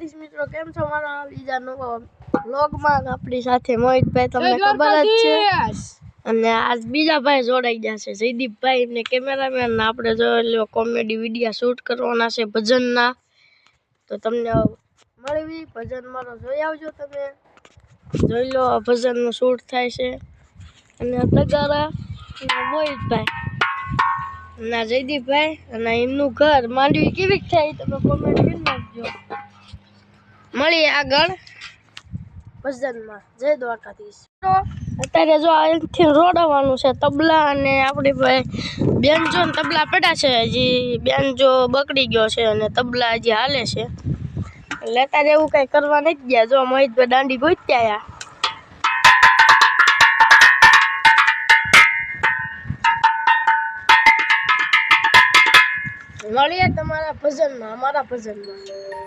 મિત્રો કેમ છો મારા બીજા નવા વ્લોગમાં આપણી સાથે મોહિતભાઈ તમને ખબર જ છે અને આજ બીજા ભાઈ જોડાઈ ગયા છે જયદીપભાઈ ને કેમેરામેન ને આપણે જોઈ લો કોમેડી વિડિયો શૂટ કરવાના છે ભજનના તો તમને મળવી ભજન મારો જોઈ આવજો તમે જોઈ લો આ ભજનનું શૂટ થાય છે અને તગારા મોહિતભાઈ ના જયદીપભાઈ અને એમનું ઘર માંડવી કેવી થાય તમે કોમેન્ટ કરી નાખજો મળીએ આગળ ભજનમાં જય દ્વારકાધીશ અત્યારે જો અહીંથી રોડવાનું છે તબલા અને આપણી ભાઈ બેનજો ને તબલા પડ્યા છે હજી બેનજો બગડી ગયો છે અને તબલા હજી હાલે છે એટલે અત્યારે એવું કઈ કરવા નથી ગયા જો મોહિતભાઈ દાંડી ગોત્યા મળીએ તમારા ભજનમાં અમારા ભજનમાં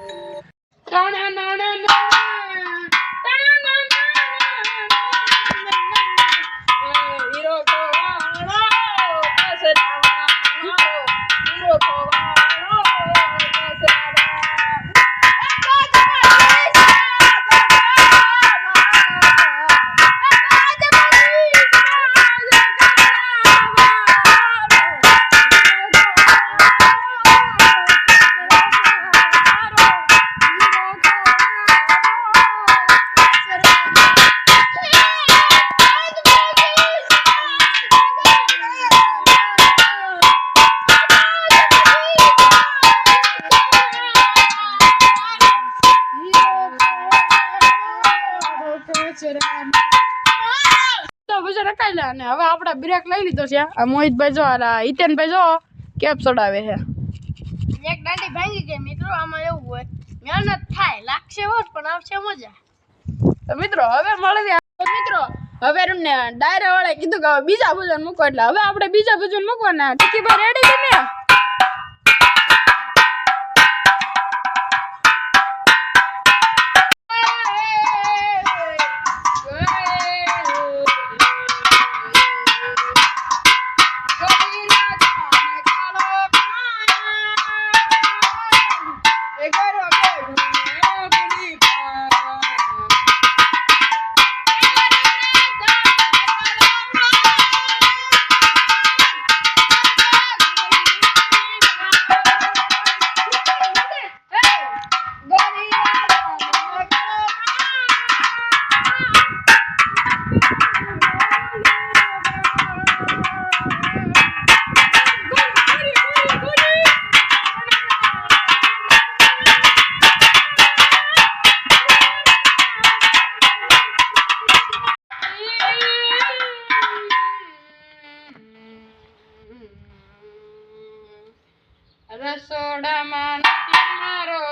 હવે આપણે બ્રેક લઈ લીધો છે આ મોહિતભાઈ જો હિતેનભાઈ જો કેપ ચડાવે છે એક દાંડી ભાંગી ગઈ મિત્રો આમાં એવું હોય મહેનત થાય લાગશે વોટ પણ આવશે મજા તો મિત્રો હવે મળીએ મિત્રો હવે એમને ડાયરા વાળા કીધું કે બીજા ભજન મૂકો એટલે હવે આપણે બીજા ભજન મૂકવાના ટીકીભાઈ રેડી તમે રસોડામાં મારો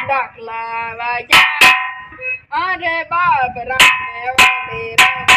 દાખલા વાગ્યા અરે બાપ રામે વાલે રામ